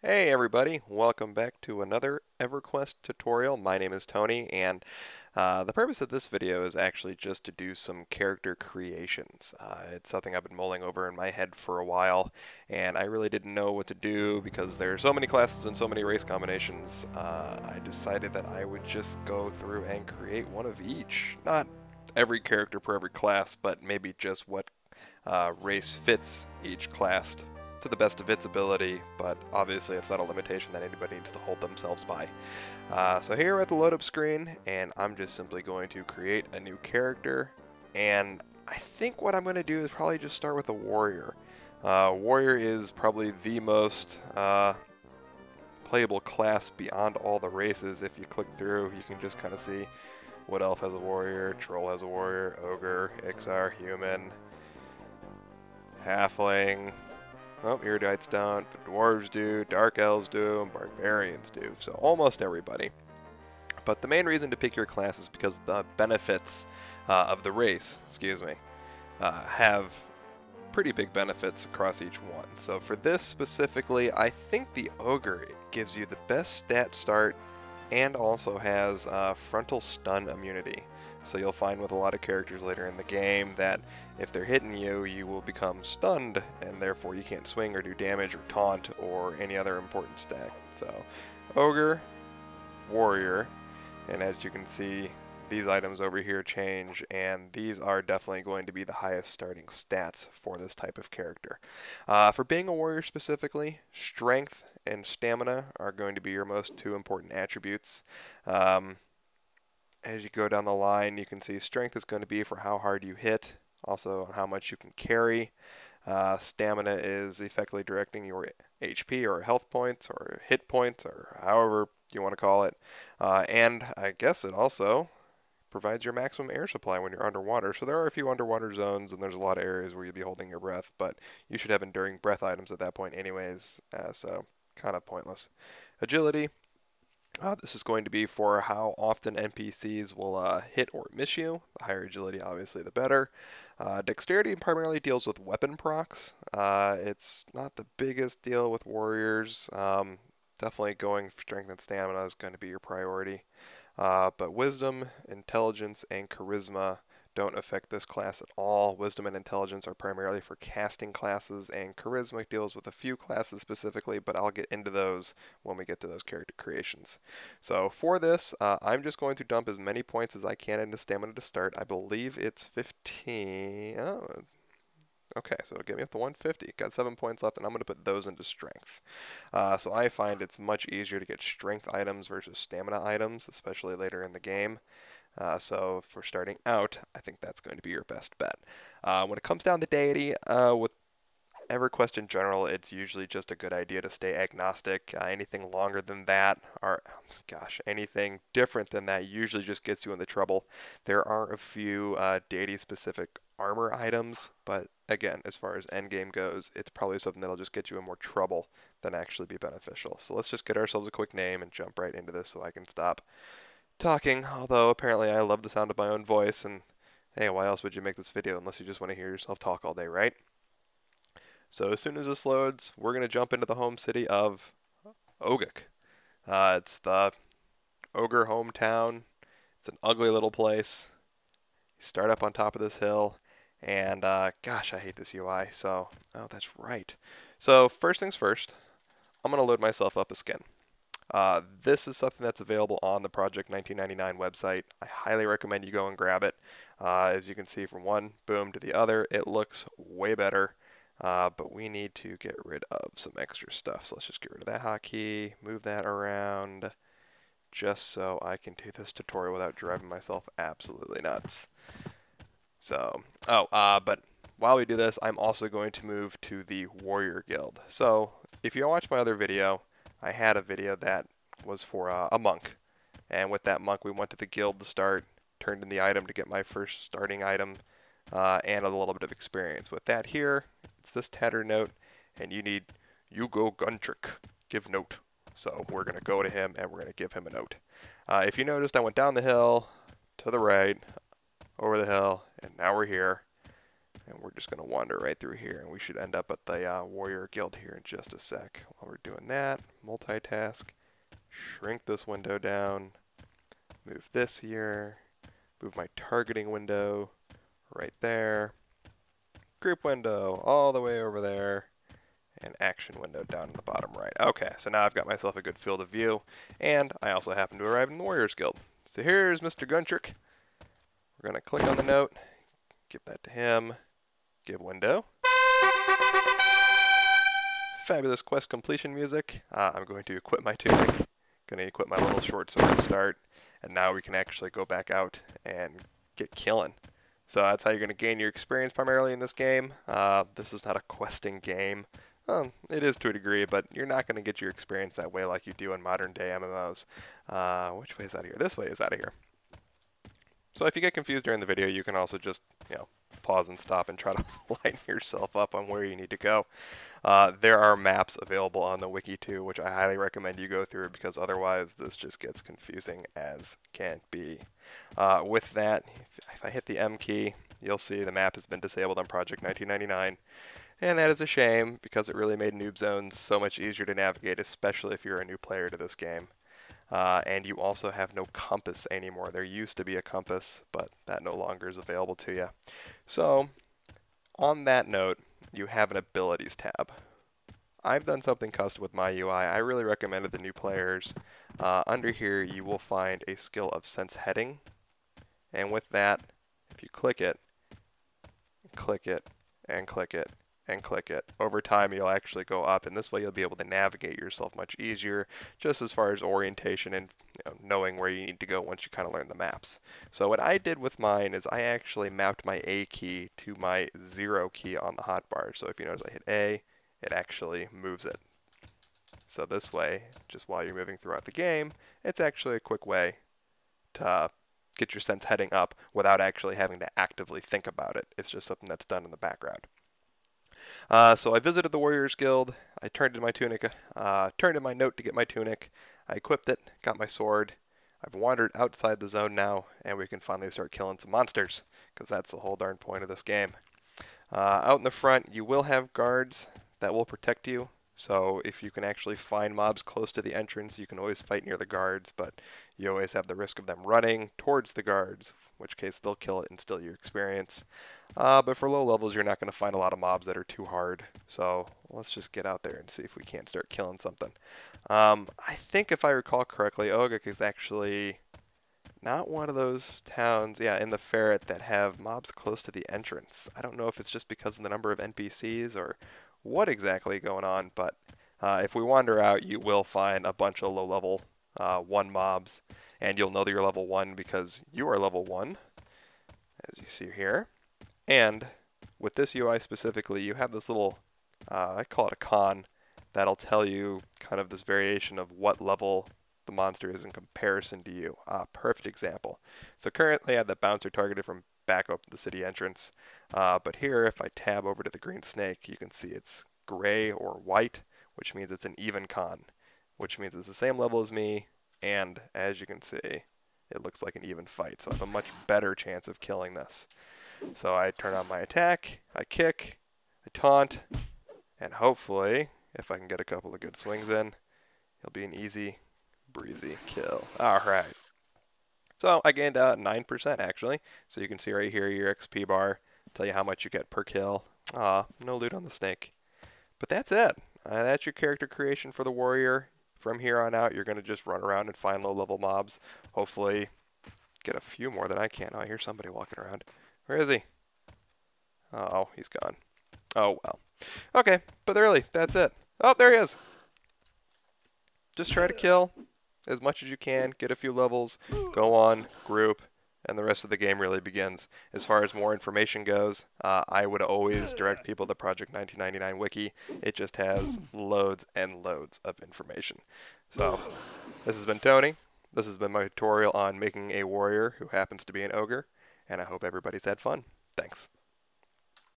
Hey everybody, welcome back to another Everquest tutorial. My name is Tony, and the purpose of this video is actually just to do some character creations. It's something I've been mulling over in my head for a while, and I really didn't know what to do because there are so many classes and so many race combinations. I decided that I would just go through and create one of each. Not every character per every class, but maybe just what race fits each class to the best of its ability, but obviously it's not a limitation that anybody needs to hold themselves by. So here we're at the load up screen, and I'm just simply going to create a new character, and I think what I'm going to do is probably just start with a warrior. Warrior is probably the most playable class beyond all the races. If you click through, you can just kind of see what elf has a warrior, troll has a warrior, ogre, Ixar, human, halfling. Oh, erudites don't, but dwarves do, dark elves do, and barbarians do, so almost everybody. But the main reason to pick your class is because the benefits of the race, have pretty big benefits across each one. So for this specifically, I think the ogre gives you the best stat start and also has frontal stun immunity. So you'll find with a lot of characters later in the game that if they're hitting you, you will become stunned, and therefore you can't swing or do damage or taunt or any other important stat. So Ogre, Warrior, and as you can see, these items over here change, and these are definitely going to be the highest starting stats for this type of character. For being a warrior specifically, strength and stamina are going to be your most two important attributes. As you go down the line, you can see strength is going to be for how hard you hit, also how much you can carry. Stamina is effectively directing your HP or health points or hit points or however you want to call it. And I guess it also provides your maximum air supply when you're underwater. So there are a few underwater zones, and there's a lot of areas where you'll be holding your breath, but you should have enduring breath items at that point anyways, so kind of pointless. Agility. This is going to be for how often NPCs will hit or miss you. The higher agility, obviously, the better. Dexterity primarily deals with weapon procs. It's not the biggest deal with warriors. Definitely going for strength and stamina is going to be your priority. But wisdom, intelligence, and charisma don't affect this class at all. Wisdom and intelligence are primarily for casting classes, and charisma deals with a few classes specifically, but I'll get into those when we get to those character creations. So for this, I'm just going to dump as many points as I can into stamina to start. I believe it's 15. Oh, okay, so it'll get me up to 150. Got 7 points left, and I'm going to put those into strength. So I find it's much easier to get strength items versus stamina items, especially later in the game. So for starting out, I think that's going to be your best bet. When it comes down to deity, with EverQuest in general, it's usually just a good idea to stay agnostic. Anything longer than that, or anything different than that usually just gets you into trouble. There are a few deity-specific armor items, but again, as far as endgame goes, it's probably something that'll just get you in more trouble than actually be beneficial. So let's just get ourselves a quick name and jump right into this so I can stop talking, although apparently I love the sound of my own voice, and hey, why else would you make this video unless you just want to hear yourself talk all day, right? So as soon as this loads, we're going to jump into the home city of Ogik. It's the ogre hometown. It's an ugly little place. You start up on top of this hill, and gosh, I hate this UI, so, oh, that's right. So first things first, I'm going to load myself up a skin. This is something that's available on the Project 1999 website. I highly recommend you go and grab it. As you can see from one boom to the other, it looks way better, but we need to get rid of some extra stuff. So let's just get rid of that hotkey, move that around, just so I can do this tutorial without driving myself absolutely nuts. So, but while we do this, I'm also going to move to the Warrior Guild. So if you watch my other video, I had a video that was for a monk, and with that monk we went to the guild to start, turned in the item to get my first starting item, and a little bit of experience. With that here, it's this tattered note, and you go Guntrik, give note. So we're going to go to him and we're going to give him a note. If you noticed, I went down the hill, to the right, over the hill, and now we're here. And we're just going to wander right through here, and we should end up at the Warrior Guild here in just a sec. While we're doing that, multitask, shrink this window down, move this here, move my targeting window right there, group window all the way over there, and action window down in the bottom right. Okay, so now I've got myself a good field of view, and I also happen to arrive in the Warriors Guild. So here's Mr. Guntrik. We're going to click on the note, give that to him, give window. Fabulous quest completion music. I'm going to equip my tunic, going to equip my little short sword to start, and now we can actually go back out and get killing. So that's how you're going to gain your experience primarily in this game. This is not a questing game. It is to a degree, but you're not going to get your experience that way like you do in modern day MMOs. Which way is out of here? This way is out of here. So if you get confused during the video, you can also just, pause and stop and try to line yourself up on where you need to go. There are maps available on the wiki too, which I highly recommend you go through because otherwise this just gets confusing as can be. With that, if I hit the M key, you'll see the map has been disabled on Project 1999. And that is a shame because it really made noob zones so much easier to navigate, especially if you're a new player to this game. And you also have no compass anymore. There used to be a compass, but that no longer is available to you. So, on that note, you have an abilities tab. I've done something custom with my UI. I really recommend it to new players. Under here, you will find a skill of sense heading. And with that, if you click it, and click it, and click it, and click it. Over time, you'll actually go up, and this way you'll be able to navigate yourself much easier, just as far as orientation and knowing where you need to go once you kind of learn the maps. So what I did with mine is I actually mapped my A key to my 0 key on the hotbar. So if you notice I hit A, it actually moves it. So this way, just while you're moving throughout the game, it's actually a quick way to get your sense heading up without actually having to actively think about it. It's just something that's done in the background. So I visited the Warriors Guild, I turned in my tunic, turned in my note to get my tunic, I equipped it, got my sword, I've wandered outside the zone now, and we can finally start killing some monsters, because that's the whole darn point of this game. Out in the front, you will have guards that will protect you, so if you can actually find mobs close to the entrance, you can always fight near the guards, but you always have the risk of them running towards the guards, in which case they'll kill it and steal your experience. But for low levels, you're not going to find a lot of mobs that are too hard, so let's just get out there and see if we can't start killing something. I think if I recall correctly, Ogre is actually not one of those towns, in the ferret that have mobs close to the entrance. I don't know if it's just because of the number of NPCs or what exactly going on, but if we wander out, you will find a bunch of low-level 1 mobs, and you'll know that you're level 1 because you are level 1, as you see here. And with this UI specifically, you have this little, I call it a con, that'll tell you kind of this variation of what level the monster is in comparison to you. Perfect example. So currently I have the bouncer targeted from back up the city entrance, but here if I tab over to the green snake, you can see it's gray or white, which means it's an even con, which means it's the same level as me, and as you can see, it looks like an even fight, so I have a much better chance of killing this. So I turn on my attack, I kick, I taunt, and hopefully, if I can get a couple of good swings in, it'll be an easy, breezy kill. Alright. So I gained 9% actually. So you can see right here your XP bar, tell you how much you get per kill. No loot on the snake. But that's it. That's your character creation for the warrior. From here on out, you're going to just run around and find low-level mobs. Hopefully get a few more than I can. Oh, I hear somebody walking around. Where is he? Oh, he's gone. Oh, well. Okay, but really, that's it. Oh, there he is. Just try to kill as much as you can, get a few levels, go on, group, and the rest of the game really begins. As far as more information goes, I would always direct people to Project 1999 Wiki. It just has loads and loads of information. So, this has been Tony. This has been my tutorial on making a warrior who happens to be an ogre, and I hope everybody's had fun. Thanks.